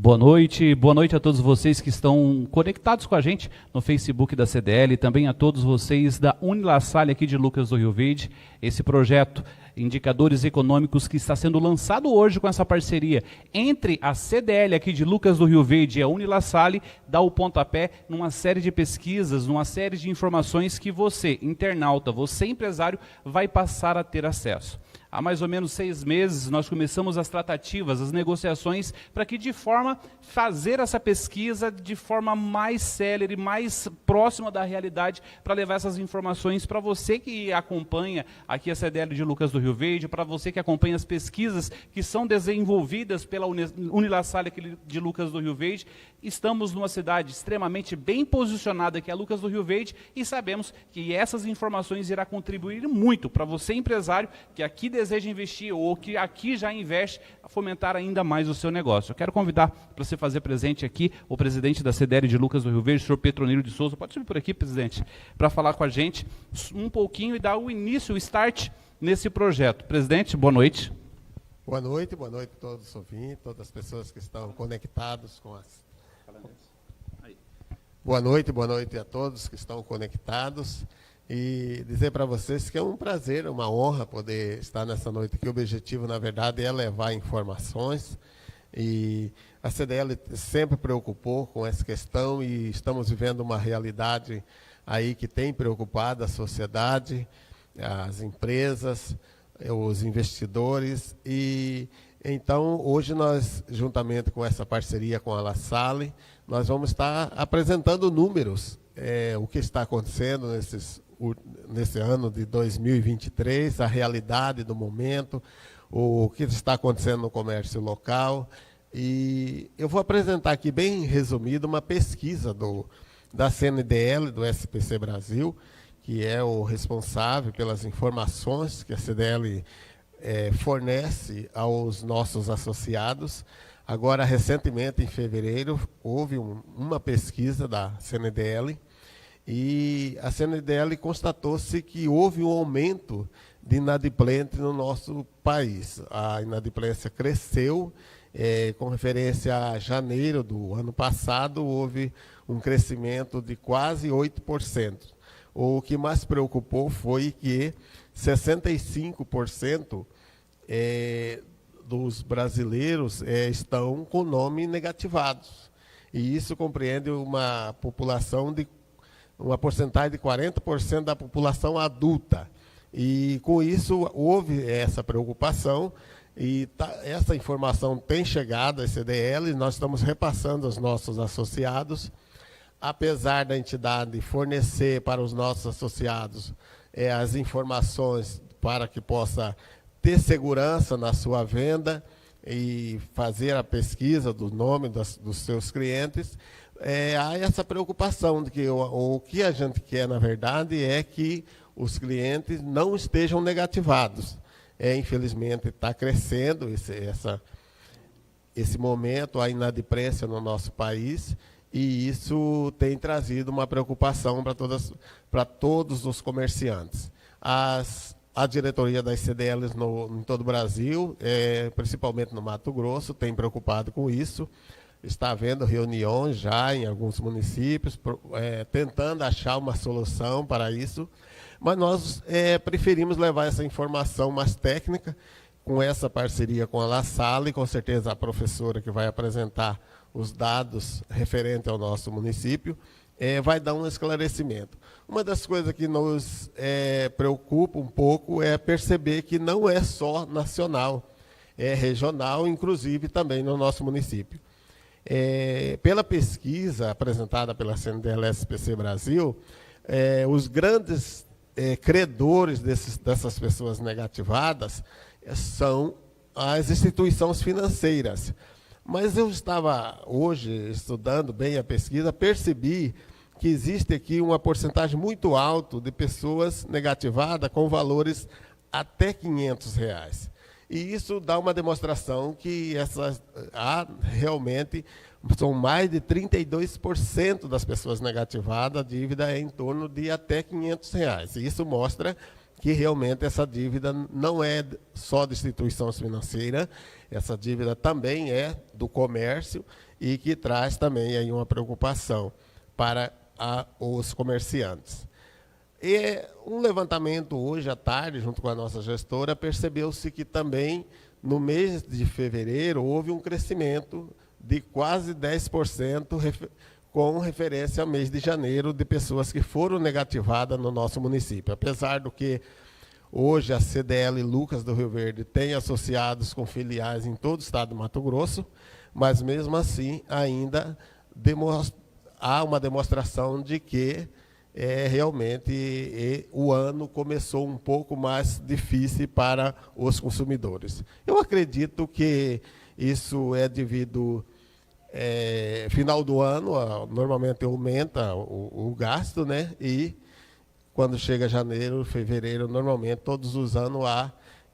Boa noite a todos vocês que estão conectados com a gente no Facebook da CDL, também a todos vocês da Unilassalle aqui de Lucas do Rio Verde, esse projeto Indicadores Econômicos que está sendo lançado hoje com essa parceria entre a CDL aqui de Lucas do Rio Verde e a Unilassalle, dá o pontapé numa série de pesquisas, numa série de informações que você, internauta, você empresário, vai passar a ter acesso. Há mais ou menos 6 meses, nós começamos as tratativas, as negociações, para que de forma fazer essa pesquisa de forma mais célere, mais próxima da realidade, para levar essas informações para você que acompanha aqui a CDL de Lucas do Rio Verde, para você que acompanha as pesquisas que são desenvolvidas pela Unilassalle aqui de Lucas do Rio Verde. Estamos numa cidade extremamente bem posicionada, que é Lucas do Rio Verde, e sabemos que essas informações irão contribuir muito para você, empresário, que aqui deseja investir ou que aqui já investe, a fomentar ainda mais o seu negócio. Eu quero convidar para você fazer presente aqui o presidente da CDL de Lucas do Rio Verde, o senhor Petronilo de Souza. Pode subir por aqui, presidente, para falar com a gente um pouquinho e dar o início, o start nesse projeto. Presidente, boa noite. Boa noite a todos os ouvintes, todas as pessoas que estão conectados com as... Boa noite a todos que estão conectados e dizer para vocês que é um prazer, uma honra poder estar nessa noite aqui. O objetivo, na verdade, é levar informações e a CDL sempre preocupou com essa questão e estamos vivendo uma realidade aí que tem preocupado a sociedade, as empresas, os investidores e... Então, hoje nós, juntamente com essa parceria com a LaSalle, nós vamos estar apresentando números, o que está acontecendo nesse ano de 2023, a realidade do momento, o que está acontecendo no comércio local. E eu vou apresentar aqui, bem resumido, uma pesquisa da CNDL, do SPC Brasil, que é o responsável pelas informações que a CDL fornece aos nossos associados. Agora, recentemente, em fevereiro, houve uma pesquisa da CNDL e a CNDL constatou-se que houve um aumento de inadimplente no nosso país. A inadimplência cresceu, com referência a janeiro do ano passado, houve um crescimento de quase 8%. O que mais preocupou foi que 65% dos brasileiros estão com nome negativados. E isso compreende uma porcentagem de 40% da população adulta. E com isso houve essa preocupação e essa informação tem chegado à CDL, nós estamos repassando aos nossos associados. Apesar da entidade fornecer para os nossos associados as informações para que possa ter segurança na sua venda e fazer a pesquisa do nome dos seus clientes, há essa preocupação de que o que a gente quer, na verdade, é que os clientes não estejam negativados. Infelizmente, está crescendo esse momento, a inadimplência no nosso país, e isso tem trazido uma preocupação para todos os comerciantes. A diretoria das CDLs em todo o Brasil, principalmente no Mato Grosso, tem preocupado com isso. Está havendo reuniões já em alguns municípios, tentando achar uma solução para isso. Mas nós preferimos levar essa informação mais técnica, com essa parceria com a LaSalle, com certeza a professora que vai apresentar os dados referentes ao nosso município, vai dar um esclarecimento. Uma das coisas que nos preocupa um pouco é perceber que não é só nacional, é regional, inclusive também no nosso município. Pela pesquisa apresentada pela CNDL SPC Brasil, os grandes credores dessas pessoas negativadas são as instituições financeiras. Mas eu estava hoje estudando bem a pesquisa, percebi que existe aqui uma porcentagem muito alta de pessoas negativadas com valores até R$500. E isso dá uma demonstração que realmente são mais de 32% das pessoas negativadas, a dívida é em torno de até R$500. E isso mostra que realmente essa dívida não é só de instituição financeira, essa dívida também é do comércio e que traz também aí uma preocupação para os comerciantes. E um levantamento hoje à tarde, junto com a nossa gestora, percebeu-se que também no mês de fevereiro houve um crescimento de quase 10% com referência ao mês de janeiro de pessoas que foram negativadas no nosso município. Apesar do que hoje a CDL Lucas do Rio Verde tem associados com filiais em todo o estado do Mato Grosso, mas mesmo assim ainda há uma demonstração de que realmente o ano começou um pouco mais difícil para os consumidores. Eu acredito que isso é devido final do ano, normalmente aumenta o gasto, né? E quando chega janeiro, fevereiro, normalmente todos os anos há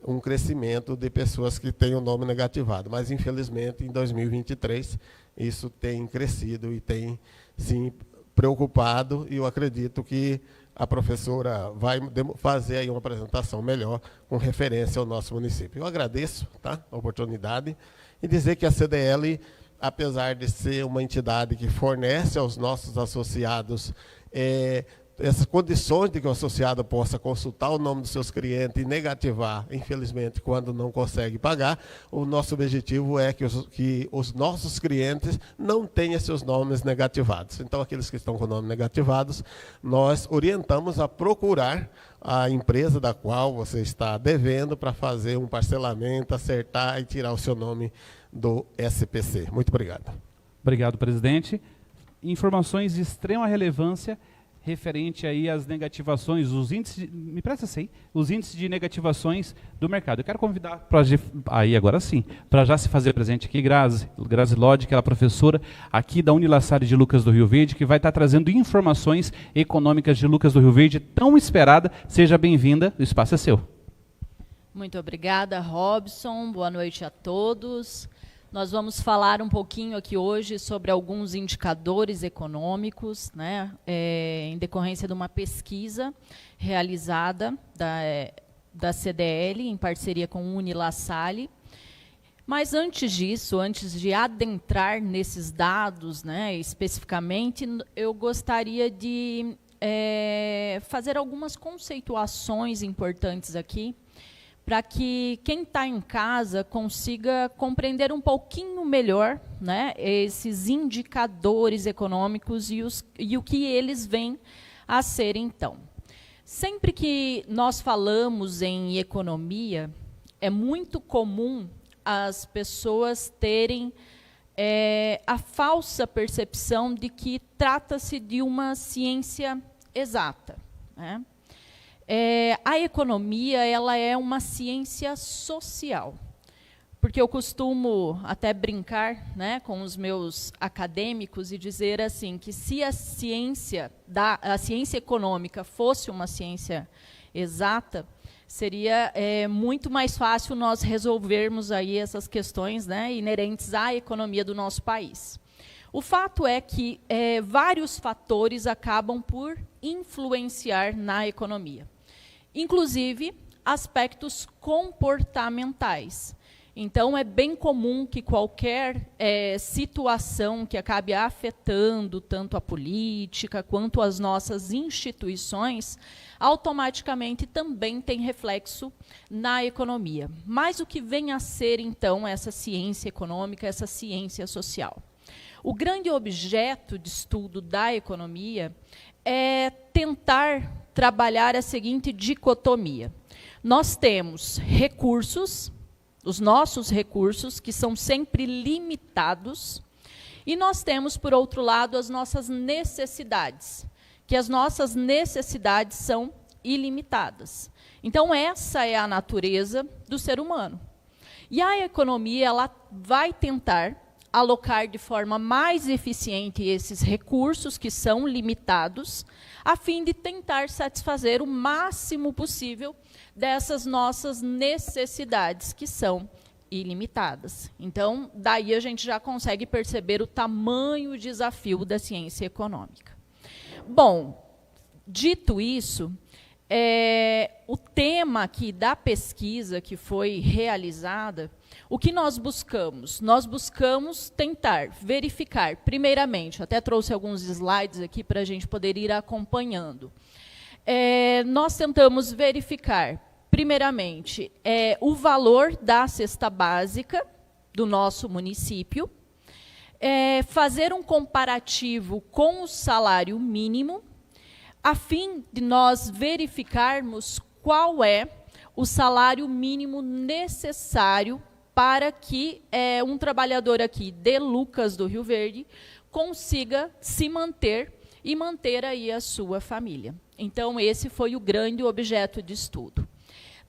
um crescimento de pessoas que têm o nome negativado. Mas, infelizmente, em 2023, isso tem crescido e tem, sim, preocupado, e eu acredito que a professora vai fazer aí uma apresentação melhor com referência ao nosso município. Eu agradeço, tá, a oportunidade e dizer que a CDL, apesar de ser uma entidade que fornece aos nossos associados essas condições de que o associado possa consultar o nome dos seus clientes e negativar, infelizmente, quando não consegue pagar, o nosso objetivo é que os nossos clientes não tenham seus nomes negativados. Então, aqueles que estão com o nome negativados, nós orientamos a procurar a empresa da qual você está devendo para fazer um parcelamento, acertar e tirar o seu nome do SPC. Muito obrigado. Obrigado, presidente. Informações de extrema relevância referente aí às negativações, os índices, me presta assim, os índices de negativações do mercado. Eu quero convidar para aí agora sim, para já se fazer presente aqui, Grazi Lodge, que é a professora aqui da Uni La Salle de Lucas do Rio Verde, que vai estar trazendo informações econômicas de Lucas do Rio Verde, tão esperada. Seja bem-vinda, o espaço é seu. Muito obrigada, Robson. Boa noite a todos. Nós vamos falar um pouquinho aqui hoje sobre alguns indicadores econômicos, né, em decorrência de uma pesquisa realizada da CDL, em parceria com o Uni La Salle. Mas antes disso, antes de adentrar nesses dados, né, especificamente, eu gostaria de fazer algumas conceituações importantes aqui, para que quem está em casa consiga compreender um pouquinho melhor, né, esses indicadores econômicos e o que eles vêm a ser, então. Sempre que nós falamos em economia, é muito comum as pessoas terem a falsa percepção de que trata-se de uma ciência exata, né? A economia, ela é uma ciência social, porque eu costumo até brincar, né, com os meus acadêmicos e dizer assim, que se a ciência econômica fosse uma ciência exata, seria muito mais fácil nós resolvermos aí essas questões, né, inerentes à economia do nosso país. O fato é que vários fatores acabam por influenciar na economia, inclusive aspectos comportamentais. Então, é bem comum que qualquer situação que acabe afetando tanto a política quanto as nossas instituições, automaticamente também tem reflexo na economia. Mas o que vem a ser, então, essa ciência econômica, essa ciência social? O grande objeto de estudo da economia é tentar trabalhar a seguinte dicotomia. Nós temos recursos, os nossos recursos, que são sempre limitados, e nós temos, por outro lado, as nossas necessidades, que as nossas necessidades são ilimitadas. Então, essa é a natureza do ser humano. E a economia, ela vai tentar alocar de forma mais eficiente esses recursos que são limitados, a fim de tentar satisfazer o máximo possível dessas nossas necessidades, que são ilimitadas. Então, daí a gente já consegue perceber o tamanho desafio da ciência econômica. Bom, dito isso, o tema aqui da pesquisa que foi realizada, o que nós buscamos? Nós buscamos tentar verificar, primeiramente, até trouxe alguns slides aqui para a gente poder ir acompanhando. Nós tentamos verificar, primeiramente, o valor da cesta básica do nosso município, fazer um comparativo com o salário mínimo, a fim de nós verificarmos qual é o salário mínimo necessário para que um trabalhador aqui de Lucas do Rio Verde consiga se manter e manter aí a sua família. Então, esse foi o grande objeto de estudo.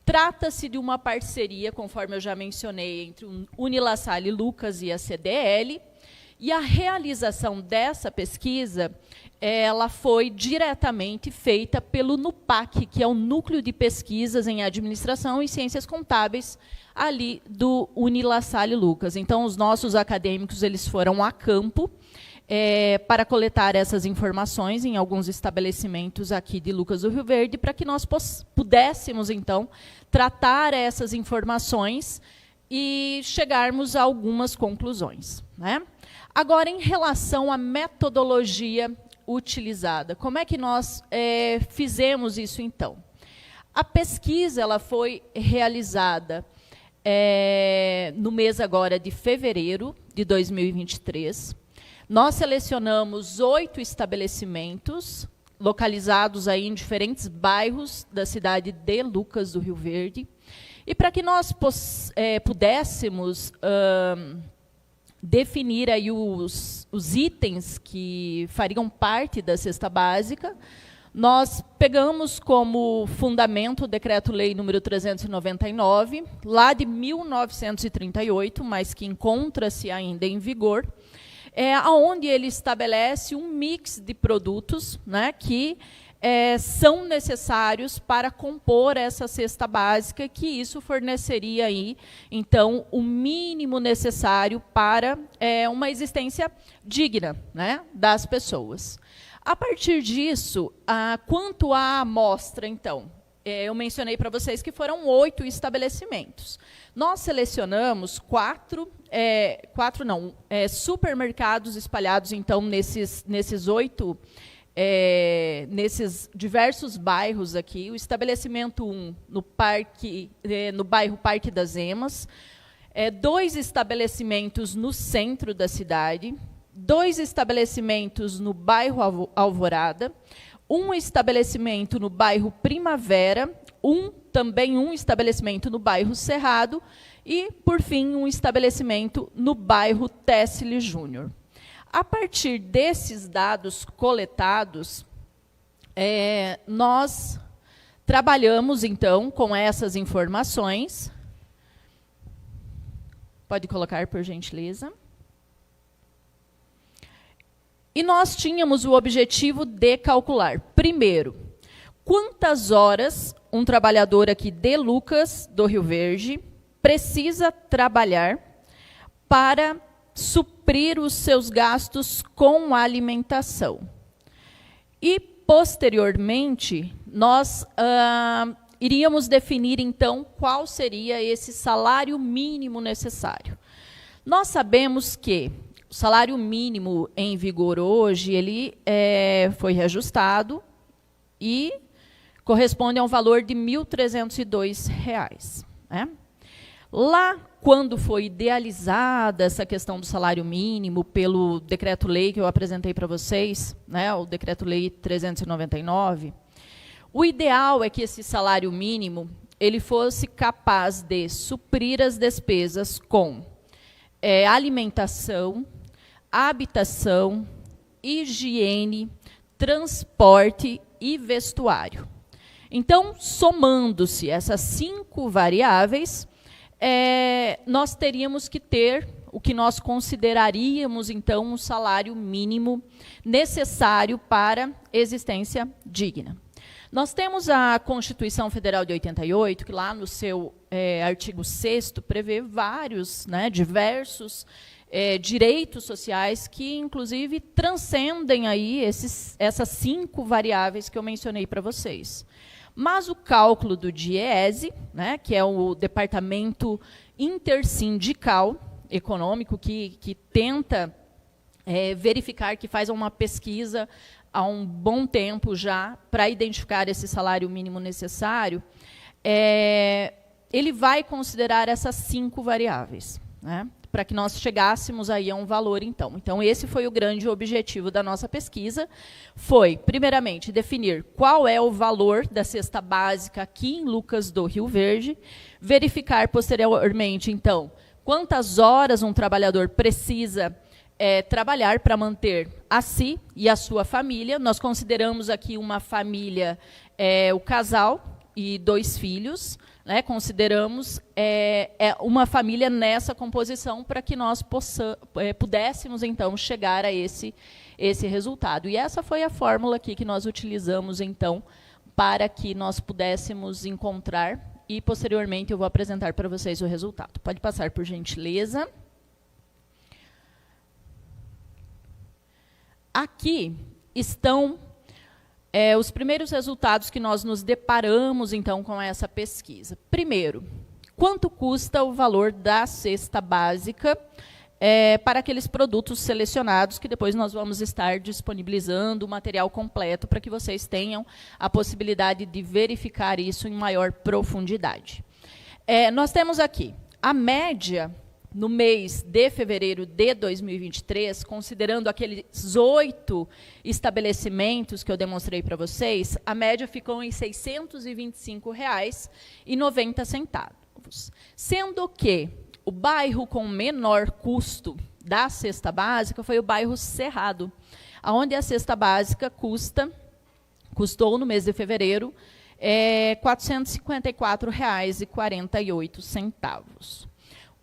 Trata-se de uma parceria, conforme eu já mencionei, entre o Unilassalle Lucas e a CDL, e a realização dessa pesquisa, ela foi diretamente feita pelo NUPAC, que é o Núcleo de Pesquisas em Administração e Ciências Contábeis, ali do Unilassalle Lucas. Então, os nossos acadêmicos eles foram a campo para coletar essas informações em alguns estabelecimentos aqui de Lucas do Rio Verde, para que nós pudéssemos, então, tratar essas informações e chegarmos a algumas conclusões, né? Agora, em relação à metodologia utilizada, como é que nós fizemos isso, então? A pesquisa ela foi realizada no mês agora de fevereiro de 2023. Nós selecionamos 8 estabelecimentos localizados aí em diferentes bairros da cidade de Lucas do Rio Verde. E para que nós pudéssemos definir aí os itens que fariam parte da cesta básica, nós pegamos como fundamento o Decreto-Lei número 399, lá de 1938, mas que encontra-se ainda em vigor, onde ele estabelece um mix de produtos, né, que são necessários para compor essa cesta básica, que isso forneceria aí, então, o mínimo necessário para uma existência digna, né, das pessoas. A partir disso, quanto à amostra, então, eu mencionei para vocês que foram 8 estabelecimentos. Nós selecionamos 4 supermercados espalhados, então, nesses 8 nesses diversos bairros aqui. O estabelecimento 1 no bairro Parque das Emas, 2 estabelecimentos no centro da cidade, 2 estabelecimentos no bairro Alvorada, 1 estabelecimento no bairro Primavera, também um estabelecimento no bairro Cerrado e, por fim, um estabelecimento no bairro Tessile Júnior. A partir desses dados coletados, nós trabalhamos, então, com essas informações. Pode colocar, por gentileza. E nós tínhamos o objetivo de calcular, primeiro, quantas horas um trabalhador aqui de Lucas do Rio Verde precisa trabalhar para suprir os seus gastos com a alimentação. E, posteriormente, nós iríamos definir, então, qual seria esse salário mínimo necessário. Nós sabemos que o salário mínimo em vigor hoje, ele foi reajustado e corresponde a um valor de R$ 1.302, né? Lá, quando foi idealizada essa questão do salário mínimo pelo decreto-lei que eu apresentei para vocês, né, o decreto-lei 399, o ideal é que esse salário mínimo ele fosse capaz de suprir as despesas com alimentação, habitação, higiene, transporte e vestuário. Então, somando-se essas 5 variáveis, nós teríamos que ter o que nós consideraríamos, então, um salário mínimo necessário para existência digna. Nós temos a Constituição Federal de 88, que lá no seu artigo 6º prevê vários, né, diversos direitos sociais que, inclusive, transcendem aí essas 5 variáveis que eu mencionei para vocês. Mas o cálculo do DIEESE, né, que é o Departamento Intersindical Econômico, que tenta verificar, que faz uma pesquisa há um bom tempo já para identificar esse salário mínimo necessário, ele vai considerar essas 5 variáveis, né, para que nós chegássemos aí a um valor, então. Então, esse foi o grande objetivo da nossa pesquisa, foi, primeiramente, definir qual é o valor da cesta básica aqui em Lucas do Rio Verde, verificar posteriormente, então, quantas horas um trabalhador precisa trabalhar para manter a si e a sua família. Nós consideramos aqui uma família, o casal e 2 filhos, né, consideramos uma família nessa composição para que nós pudéssemos, então, chegar a esse resultado. E essa foi a fórmula aqui que nós utilizamos, então, para que nós pudéssemos encontrar, e, posteriormente, eu vou apresentar para vocês o resultado. Pode passar, por gentileza. Aqui estão os primeiros resultados que nós nos deparamos, então, com essa pesquisa. Primeiro, quanto custa o valor da cesta básica para aqueles produtos selecionados, que depois nós vamos estar disponibilizando o material completo para que vocês tenham a possibilidade de verificar isso em maior profundidade. Nós temos aqui a média no mês de fevereiro de 2023, considerando aqueles 8 estabelecimentos que eu demonstrei para vocês, a média ficou em R$ 625,90, sendo que o bairro com menor custo da cesta básica foi o bairro Cerrado, onde a cesta básica custou no mês de fevereiro R$ 454,48.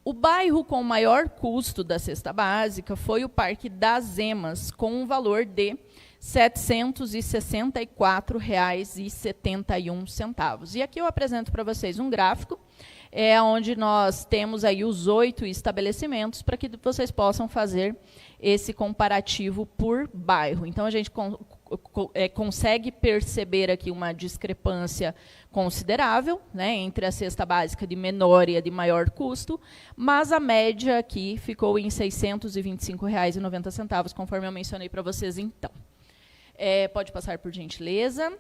O bairro com maior custo da cesta básica foi o Parque das Emas, com um valor de R$ 764,71. E aqui eu apresento para vocês um gráfico, onde nós temos aí os 8 estabelecimentos, para que vocês possam fazer esse comparativo por bairro. Então, a gente consegue perceber aqui uma discrepância considerável, né, entre a cesta básica de menor e a de maior custo, mas a média aqui ficou em R$ 625,90, conforme eu mencionei para vocês, então. Pode passar, por gentileza.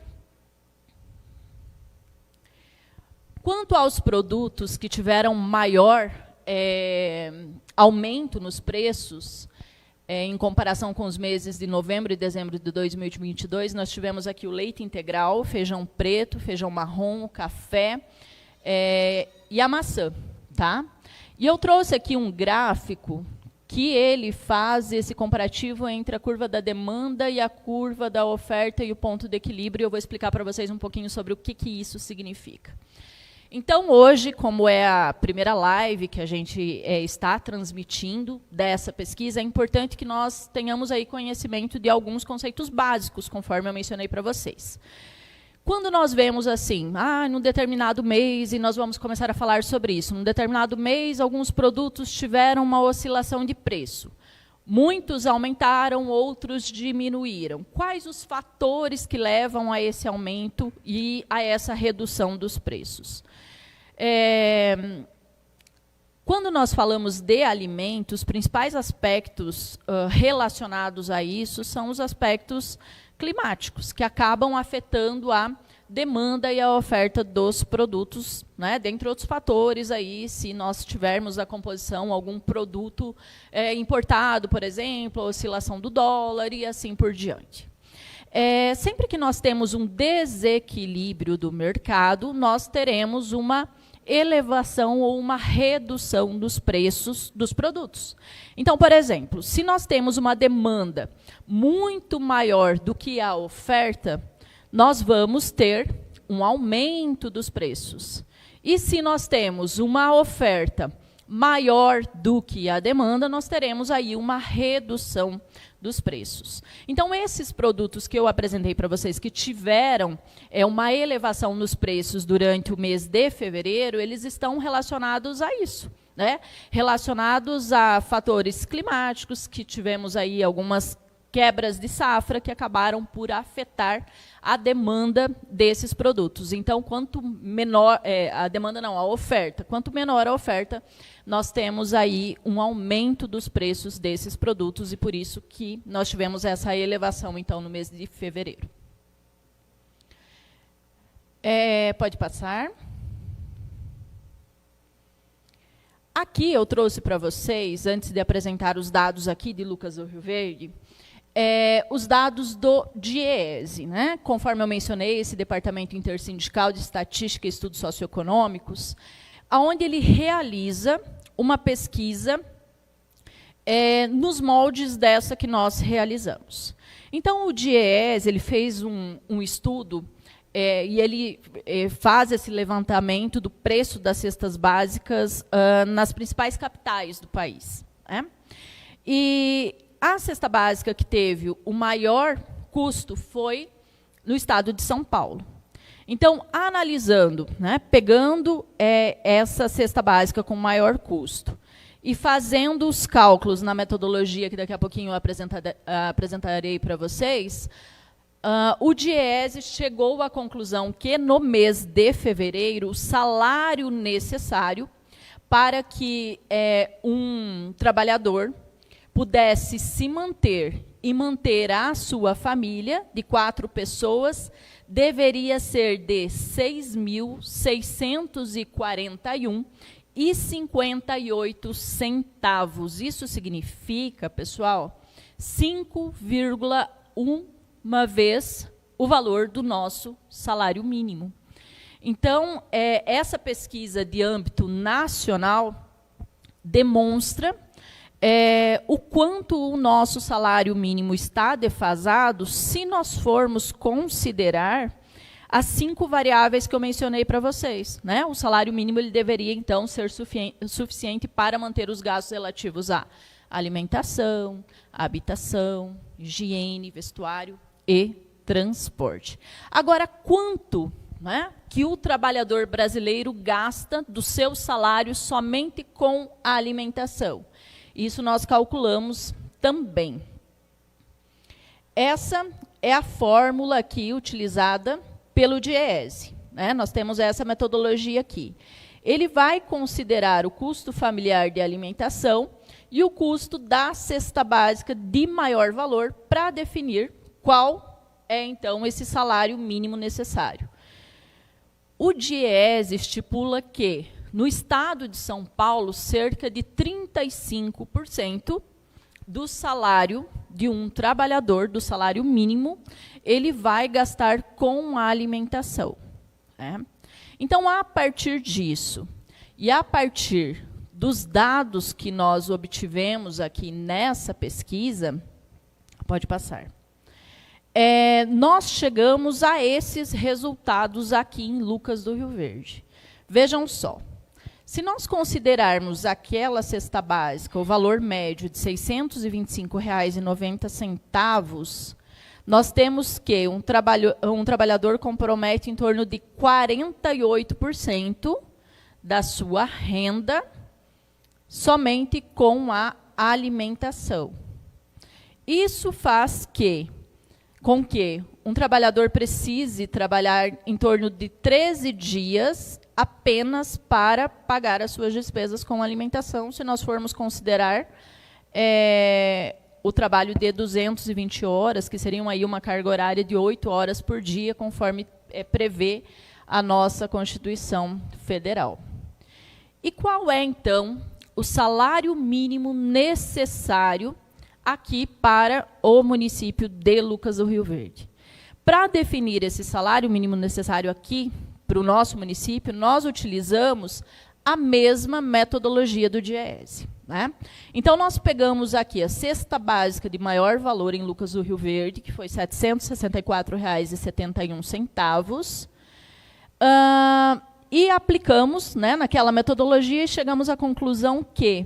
Quanto aos produtos que tiveram maior aumento nos preços, em comparação com os meses de novembro e dezembro de 2022, nós tivemos aqui o leite integral, feijão preto, feijão marrom, o café e a maçã. Tá? E eu trouxe aqui um gráfico que ele faz esse comparativo entre a curva da demanda e a curva da oferta e o ponto de equilíbrio. Eu vou explicar para vocês um pouquinho sobre o que isso significa. Então, hoje, como é a primeira live que a gente está transmitindo dessa pesquisa, é importante que nós tenhamos aí conhecimento de alguns conceitos básicos, conforme eu mencionei para vocês. Quando nós vemos assim, num determinado mês, e nós vamos começar a falar sobre isso, num determinado mês, alguns produtos tiveram uma oscilação de preço. Muitos aumentaram, outros diminuíram. Quais os fatores que levam a esse aumento e a essa redução dos preços? Quando nós falamos de alimentos, os principais aspectos relacionados a isso são os aspectos climáticos, que acabam afetando a demanda e a oferta dos produtos, né, dentre outros fatores, aí, se nós tivermos a composição, algum produto importado, por exemplo, a oscilação do dólar e assim por diante. Sempre que nós temos um desequilíbrio do mercado, nós teremos uma elevação ou uma redução dos preços dos produtos. Então, por exemplo, se nós temos uma demanda muito maior do que a oferta, nós vamos ter um aumento dos preços. E se nós temos uma oferta maior do que a demanda, nós teremos aí uma redução dos preços. Então, esses produtos que eu apresentei para vocês, que tiveram uma elevação nos preços durante o mês de fevereiro, eles estão relacionados a isso, né? Relacionados a fatores climáticos, que tivemos aí algumas quebras de safra que acabaram por afetar a demanda desses produtos. Então, quanto menor a demanda, não, a oferta, quanto menor a oferta, nós temos aí um aumento dos preços desses produtos e por isso que nós tivemos essa elevação, então, no mês de fevereiro. Pode passar. Aqui eu trouxe para vocês, antes de apresentar os dados aqui de Lucas do Rio Verde, os dados do DIEESE, né? Conforme eu mencionei, esse Departamento Intersindical de Estatística e Estudos Socioeconômicos, onde ele realiza uma pesquisa nos moldes dessa que nós realizamos. Então, o DIEESE ele fez um estudo e ele faz esse levantamento do preço das cestas básicas nas principais capitais do país, né? E a cesta básica que teve o maior custo foi no estado de São Paulo. Então, analisando, né, pegando essa cesta básica com maior custo e fazendo os cálculos na metodologia que daqui a pouquinho eu apresentarei para vocês, o DIEESE chegou à conclusão que, no mês de fevereiro, o salário necessário para que um trabalhador pudesse se manter e manter a sua família, de 4 pessoas, deveria ser de R$ 6.641,58. Isso significa, pessoal, 5,1 vez o valor do nosso salário mínimo. Então, essa pesquisa de âmbito nacional demonstra o quanto o nosso salário mínimo está defasado se nós formos considerar as 5 variáveis que eu mencionei para vocês, né? O salário mínimo ele deveria, então, ser suficiente para manter os gastos relativos à alimentação, habitação, higiene, vestuário e transporte. Agora, quanto, né, que o trabalhador brasileiro gasta do seu salário somente com a alimentação? Isso nós calculamos também. Essa é a fórmula aqui utilizada pelo DIEESE, né? Nós temos essa metodologia aqui. Ele vai considerar o custo familiar de alimentação e o custo da cesta básica de maior valor para definir qual é, então, esse salário mínimo necessário. O DIEESE estipula que, no estado de São Paulo, cerca de 35% do salário de um trabalhador, do salário mínimo, ele vai gastar com a alimentação, né? Então, a partir disso, e a partir dos dados que nós obtivemos aqui nessa pesquisa, pode passar, nós chegamos a esses resultados aqui em Lucas do Rio Verde. Vejam só, se nós considerarmos aquela cesta básica, o valor médio de R$ 625,90, nós temos que um trabalhador compromete em torno de 48% da sua renda somente com a alimentação. Isso faz com que um trabalhador precise trabalhar em torno de 13 dias apenas para pagar as suas despesas com alimentação, se nós formos considerar o trabalho de 220 horas, que seriam aí uma carga horária de 8 horas por dia, conforme prevê a nossa Constituição Federal. E qual é, então, o salário mínimo necessário aqui para o município de Lucas do Rio Verde? Para definir esse salário mínimo necessário aqui, para o nosso município, nós utilizamos a mesma metodologia do DIEESE, né? Então, nós pegamos aqui a cesta básica de maior valor em Lucas do Rio Verde, que foi R$ 764,71, e aplicamos, né, naquela metodologia e chegamos à conclusão que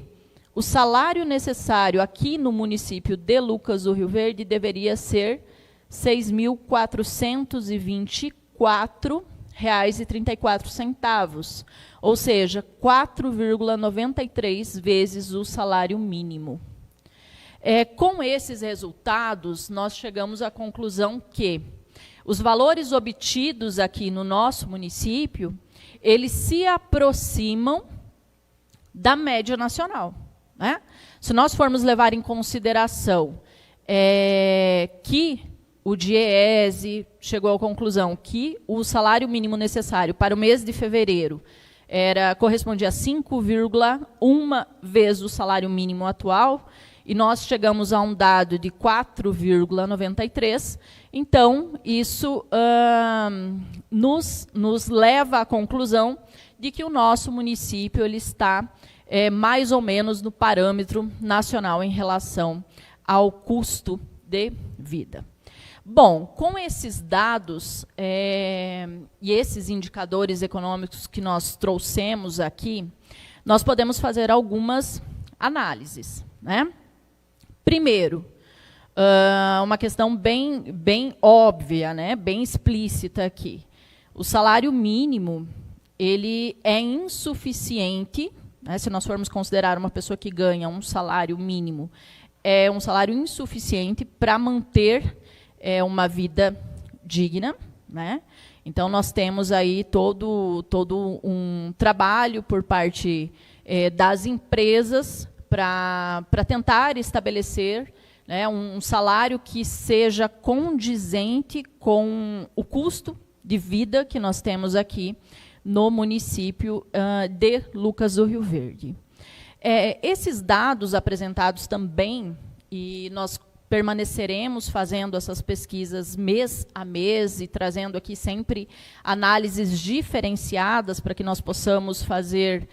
o salário necessário aqui no município de Lucas do Rio Verde deveria ser R$ 6.424,34, ou seja, 4,93 vezes o salário mínimo. Com esses resultados, nós chegamos à conclusão que os valores obtidos aqui no nosso município, eles se aproximam da média nacional, né? Se nós formos levar em consideração que o DIEESE chegou à conclusão que o salário mínimo necessário para o mês de fevereiro correspondia a 5,1 vezes o salário mínimo atual, e nós chegamos a um dado de 4,93, então isso nos leva à conclusão de que o nosso município ele está mais ou menos no parâmetro nacional em relação ao custo de vida. Bom, com esses dados e esses indicadores econômicos que nós trouxemos aqui, nós podemos fazer algumas análises, né? Primeiro, uma questão bem óbvia, né? Bem explícita aqui. O salário mínimo ele é insuficiente, né? Se nós formos considerar uma pessoa que ganha um salário mínimo, é um salário insuficiente para manter uma vida digna, né? Então, nós temos aí todo um trabalho por parte das empresas para tentar estabelecer, né, um salário que seja condizente com o custo de vida que nós temos aqui no município de Lucas do Rio Verde. Esses dados apresentados também, e nós permaneceremos fazendo essas pesquisas mês a mês e trazendo aqui sempre análises diferenciadas para que nós possamos fazer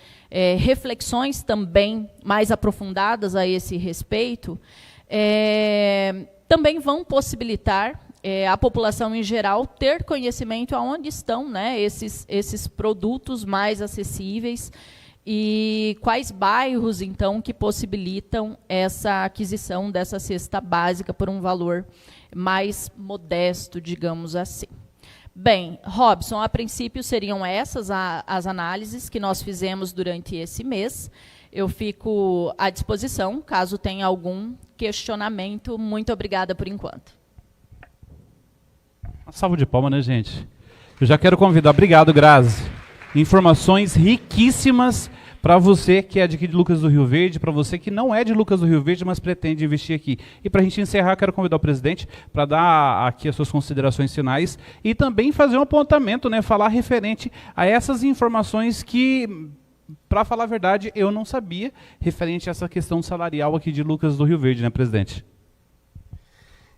reflexões também mais aprofundadas a esse respeito, também vão possibilitar a população em geral ter conhecimento aonde estão, né, esses produtos mais acessíveis e quais bairros, então, que possibilitam essa aquisição dessa cesta básica por um valor mais modesto, digamos assim. Bem, Robson, a princípio seriam essas as análises que nós fizemos durante esse mês. Eu fico à disposição, caso tenha algum questionamento. Muito obrigada por enquanto. Uma salva de palmas, né, gente? Eu já quero convidar. Obrigado, Grazi. Informações riquíssimas para você que é de aqui de Lucas do Rio Verde, para você que não é de Lucas do Rio Verde, mas pretende investir aqui. E para a gente encerrar, quero convidar o presidente para dar aqui as suas considerações finais e também fazer um apontamento, né, falar referente a essas informações que, para falar a verdade, eu não sabia, referente a essa questão salarial aqui de Lucas do Rio Verde, né, presidente?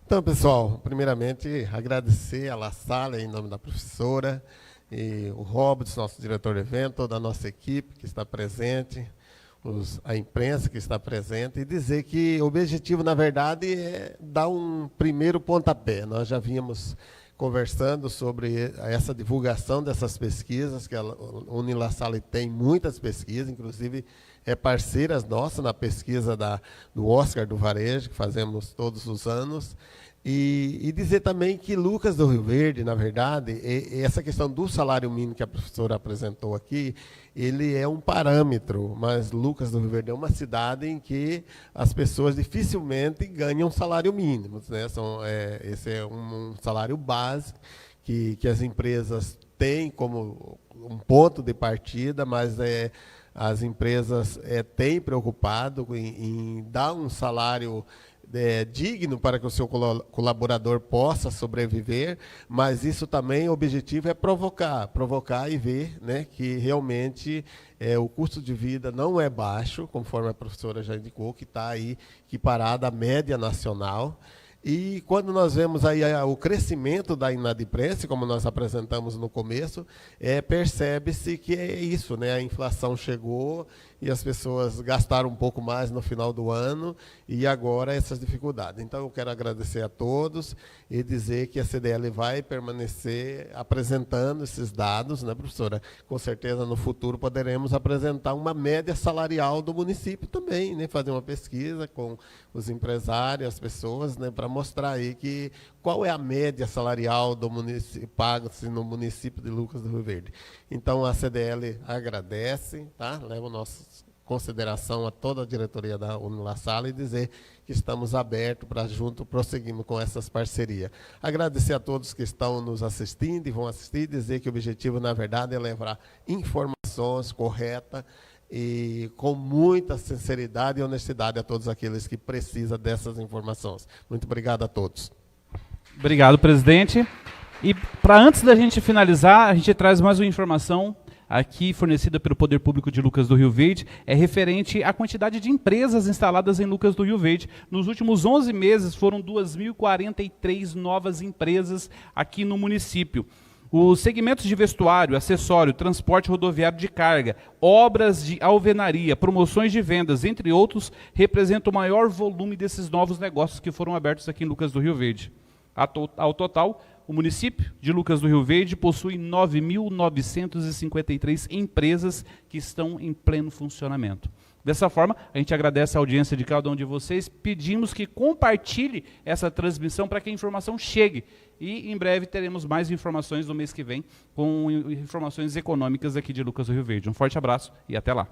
Então, pessoal, primeiramente, agradecer a La Salle, em nome da professora, e o Robson, nosso diretor de evento, toda a nossa equipe que está presente, a imprensa que está presente, e dizer que o objetivo, na verdade, é dar um primeiro pontapé. Nós já vínhamos conversando sobre essa divulgação dessas pesquisas, que a Unilasalle tem muitas pesquisas, inclusive é parceira nossa na pesquisa do Oscar do Varejo, que fazemos todos os anos. E dizer também que Lucas do Rio Verde, na verdade, essa questão do salário mínimo que a professora apresentou aqui, ele é um parâmetro, mas Lucas do Rio Verde é uma cidade em que as pessoas dificilmente ganham salário mínimo, né? Esse é um salário básico que as empresas têm como um ponto de partida, mas as empresas têm preocupado em dar um salário digno para que o seu colaborador possa sobreviver, mas isso também, o objetivo é provocar e ver, né, que realmente o custo de vida não é baixo, conforme a professora já indicou, que está aí equiparado à média nacional. E quando nós vemos aí o crescimento da inadimplência, como nós apresentamos no começo, percebe-se que é isso, né? A inflação chegou e as pessoas gastaram um pouco mais no final do ano e agora essas dificuldades. Então, eu quero agradecer a todos e dizer que a CDL vai permanecer apresentando esses dados, né, professora? Com certeza, no futuro, poderemos apresentar uma média salarial do município também, né? Fazer uma pesquisa com os empresários, as pessoas, né, para mostrar aí qual é a média salarial do município, paga-se no município de Lucas do Rio Verde. Então, a CDL agradece, tá? Leva nossos consideração a toda a diretoria da Unilassalle e dizer que estamos abertos para junto prosseguirmos com essas parcerias. Agradecer a todos que estão nos assistindo e vão assistir, dizer que o objetivo, na verdade, é levar informações corretas e com muita sinceridade e honestidade a todos aqueles que precisam dessas informações. Muito obrigado a todos. Obrigado, presidente. E para antes da gente finalizar, a gente traz mais uma informação aqui fornecida pelo Poder Público de Lucas do Rio Verde, é referente à quantidade de empresas instaladas em Lucas do Rio Verde. Nos últimos 11 meses foram 2.043 novas empresas aqui no município. Os segmentos de vestuário, acessório, transporte rodoviário de carga, obras de alvenaria, promoções de vendas, entre outros, representam o maior volume desses novos negócios que foram abertos aqui em Lucas do Rio Verde. Ao total, o município de Lucas do Rio Verde possui 9.953 empresas que estão em pleno funcionamento. Dessa forma, a gente agradece a audiência de cada um de vocês, pedimos que compartilhe essa transmissão para que a informação chegue. E em breve teremos mais informações no mês que vem, com informações econômicas aqui de Lucas do Rio Verde. Um forte abraço e até lá.